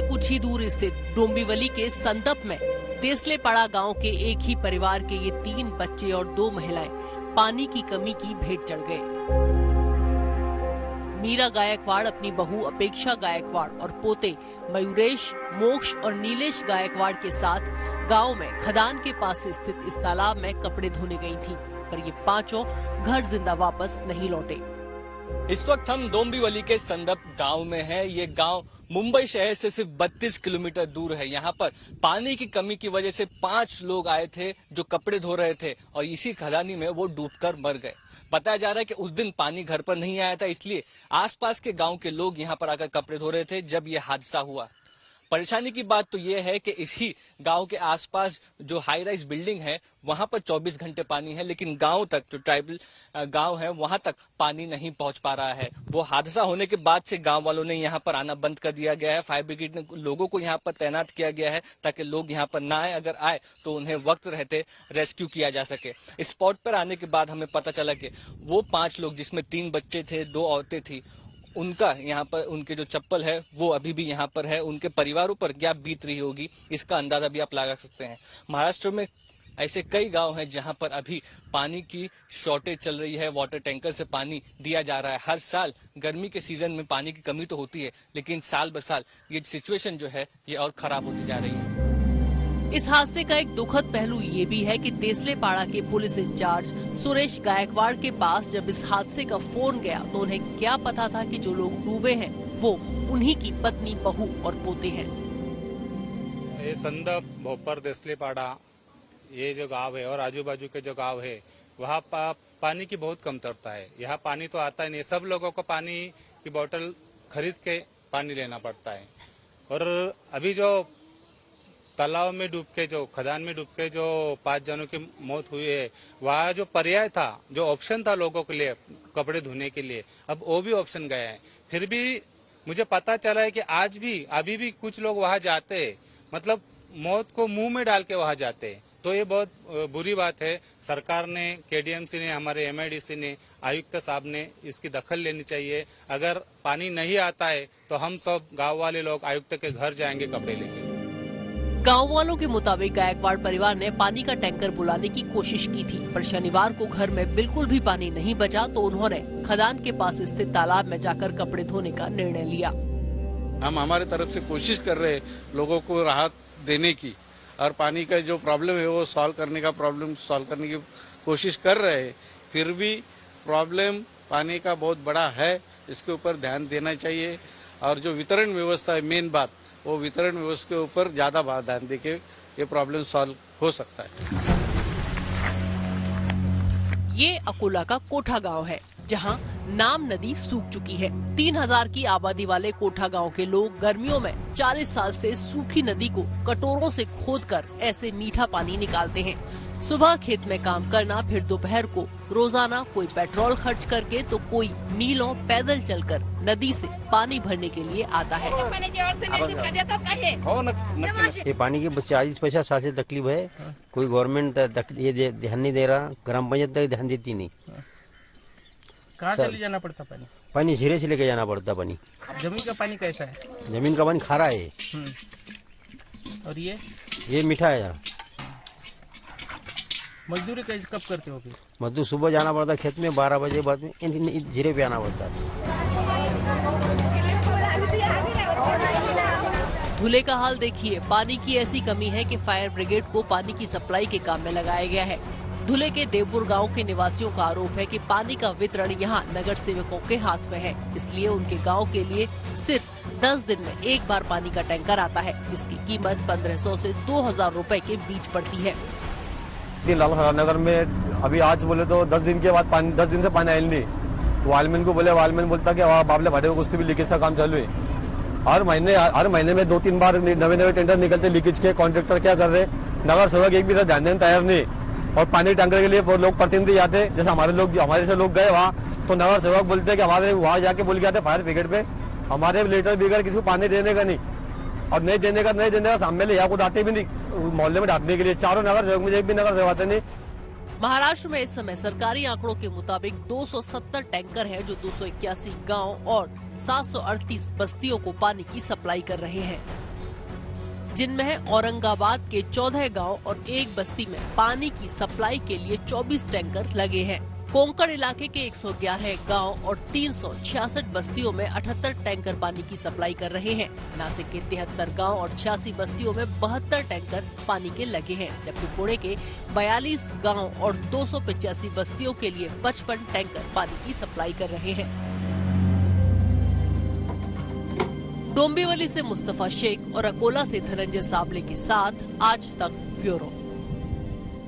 कुछ ही दूर स्थित डोंबिवली के संदप में देसलेपाड़ा गांव के एक ही परिवार के ये 3 बच्चे और 2 महिलाएं पानी की कमी की भेंट चढ़ गए। मीरा गायकवाड़ अपनी बहू अपेक्षा गायकवाड़ और पोते मयूरेश, मोक्ष और नीलेश गायकवाड़ के साथ गांव में खदान के पास स्थित इस तालाब में कपड़े धोने गई थी, पर ये पांचों घर जिंदा वापस नहीं लौटे। इस वक्त हम डोंबिवली के संदप गांव में हैं। ये गांव मुंबई शहर से सिर्फ 32 किलोमीटर दूर है। यहाँ पर पानी की कमी की वजह से 5 लोग आए थे जो कपड़े धो रहे थे और इसी खदानी में वो डूबकर मर गए। बताया जा रहा है कि उस दिन पानी घर पर नहीं आया था, इसलिए आसपास के गांव के लोग यहाँ पर आकर कपड़े धो रहे थे जब ये हादसा हुआ। परेशानी की बात तो ये है कि इसी गांव के आसपास जो हाई राइज बिल्डिंग है वहां पर 24 घंटे पानी है, लेकिन गांव तक जो ट्राइबल गांव है वहां तक पानी नहीं पहुंच पा रहा है। वो हादसा होने के बाद से गांव वालों ने यहां पर आना बंद कर दिया गया है। फायर ब्रिगेड ने लोगों को यहां पर तैनात किया गया है ताकि लोग यहां पर ना आए, अगर आए तो उन्हें वक्त रहते रेस्क्यू किया जा सके। स्पॉट पर आने के बाद हमें पता चला कि वो 5 लोग जिसमें 3 बच्चे थे, 2 औरतें थी, उनका यहाँ पर उनके जो चप्पल है वो अभी भी यहाँ पर है। उनके परिवारों पर क्या बीत रही होगी इसका अंदाजा भी आप लगा सकते हैं। महाराष्ट्र में ऐसे कई गांव हैं जहां पर अभी पानी की शॉर्टेज चल रही है। वाटर टैंकर से पानी दिया जा रहा है। हर साल गर्मी के सीजन में पानी की कमी तो होती है, लेकिन साल ब साल ये सिचुएशन जो है ये और खराब होती जा रही है। इस हादसे का एक दुखद पहलू ये भी है कि देसलेपाड़ा के पुलिस इंचार्ज सुरेश गायकवाड़ के पास जब इस हादसे का फोन गया तो उन्हें क्या पता था कि जो लोग डूबे हैं वो उन्हीं की पत्नी, बहू और पोते हैं। ये संदप, भोपर, देसलेपाड़ा ये जो गांव है और आजू बाजू के जो गांव है वहाँ पानी की बहुत कमतरता है। यहाँ पानी तो आता ही नहीं। सब लोगों को पानी की बोतल खरीद के पानी लेना पड़ता है। और अभी जो तालाब में डूब के, जो खदान में डूब के जो 5 जनों की मौत हुई है, वहाँ जो पर्याय था, जो ऑप्शन था लोगों के लिए कपड़े धोने के लिए, अब वो भी ऑप्शन गया है। फिर भी मुझे पता चला है कि आज भी अभी भी कुछ लोग वहाँ जाते हैं, मतलब मौत को मुंह में डाल के वहाँ जाते हैं। तो ये बहुत बुरी बात है। सरकार ने, केडीएमसी ने, हमारे एमआईडीसी ने, आयुक्त साहब ने इसकी दखल लेनी चाहिए। अगर पानी नहीं आता है तो हम सब गाँव वाले लोग आयुक्त के घर जाएंगे कपड़े लेके। गांव वालों के मुताबिक गायकवाड़ परिवार ने पानी का टैंकर बुलाने की कोशिश की थी, पर शनिवार को घर में बिल्कुल भी पानी नहीं बचा तो उन्होंने खदान के पास स्थित तालाब में जाकर कपड़े धोने का निर्णय लिया। हम हमारे तरफ से कोशिश कर रहे हैं लोगों को राहत देने की और पानी का जो प्रॉब्लम है वो सॉल्व करने की कोशिश कर रहे हैं। फिर भी प्रॉब्लम पानी का बहुत बड़ा है, इसके ऊपर ध्यान देना चाहिए। और जो वितरण व्यवस्था है, मेन बात, वो वितरण व्यवस्था के ऊपर ज्यादा ध्यान देके ये प्रॉब्लम सॉल्व हो सकता है। ये अकोला का कोठा गांव है जहां नाम नदी सूख चुकी है। 3000 की आबादी वाले कोठा गांव के लोग गर्मियों में 40 साल से सूखी नदी को कटोरों से खोदकर ऐसे मीठा पानी निकालते हैं। सुबह खेत में काम करना, फिर दोपहर को रोजाना कोई पेट्रोल खर्च करके तो कोई मीलों पैदल चलकर नदी से पानी भरने के लिए आता है। ये पानी की 40-50 साल से तकलीफ है। कोई गवर्नमेंट ये ध्यान नहीं दे रहा, ग्राम पंचायत तक ध्यान देती नहीं। कहाँ से ले जाना पड़ता पानी? पानी सिरे से लेके जाना पड़ता पानी। जमीन का पानी कैसा है? जमीन का पानी खारा है। और ये मीठा है। मजदूरी कैसे कब करते हो? मजदूर सुबह जाना पड़ता खेत में, 12 बजे बाद में जीरे पे आना पड़ता। धुले का हाल देखिए। पानी की ऐसी कमी है कि फायर ब्रिगेड को पानी की सप्लाई के काम में लगाया गया है। धुले के देवपुर गांव के निवासियों का आरोप है कि पानी का वितरण यहां नगर सेवकों के हाथ में है, इसलिए उनके गांव के लिए सिर्फ 10 दिन में एक बार पानी का टैंकर आता है, जिसकी कीमत 1500 से 2000 रुपए के बीच पड़ती है। नगर में अभी आज बोले तो 10 दिन के बाद 10 दिन से पानी आयल नहीं। वालमैन को बोले, वालमैन बोलता कि बाबले भाटे को कुछ भी लीकेज का काम चालू है। हर महीने में 2-3 बार नए टेंडर निकलते लीकेज के। कॉन्ट्रेक्टर क्या कर रहे, नगर सेवक एक भी ध्यान देने तैयार नहीं। और पानी टैंकर के लिए वो लोग प्रतिनिधि आते, जैसे हमारे से लोग गए वहाँ, तो नगर सेवक बोलते हैं कि हमारे वहाँ जाके बोल के आते फायर ब्रिगेड पे, हमारे लेटर बिगड़ किसी को पानी देने का नहीं, और नहीं देने का सामने ले, यहाँ खुद आते भी नहीं मोहल्ले में ढांकने के लिए। चारों नगर सेवक में एक भी नगर सेवक आते नहीं। महाराष्ट्र में इस समय सरकारी आंकड़ों के मुताबिक 270 टैंकर हैं जो 281 गांव और 738 बस्तियों को पानी की सप्लाई कर रहे हैं। जिनमें है औरंगाबाद के 14 गांव और एक बस्ती में पानी की सप्लाई के लिए 24 टैंकर लगे हैं। कोंकण इलाके के 111 गांव और 366 बस्तियों में 78 टैंकर पानी की सप्लाई कर रहे हैं। नासिक के 73 गांव और 86 बस्तियों में 72 टैंकर पानी के लगे हैं, जबकि पुणे के 42 गांव और 285 बस्तियों के लिए 55 टैंकर पानी की सप्लाई कर रहे हैं। डोंबिवली से मुस्तफा शेख और अकोला से धनंजय साबले के साथ आज तक ब्यूरो।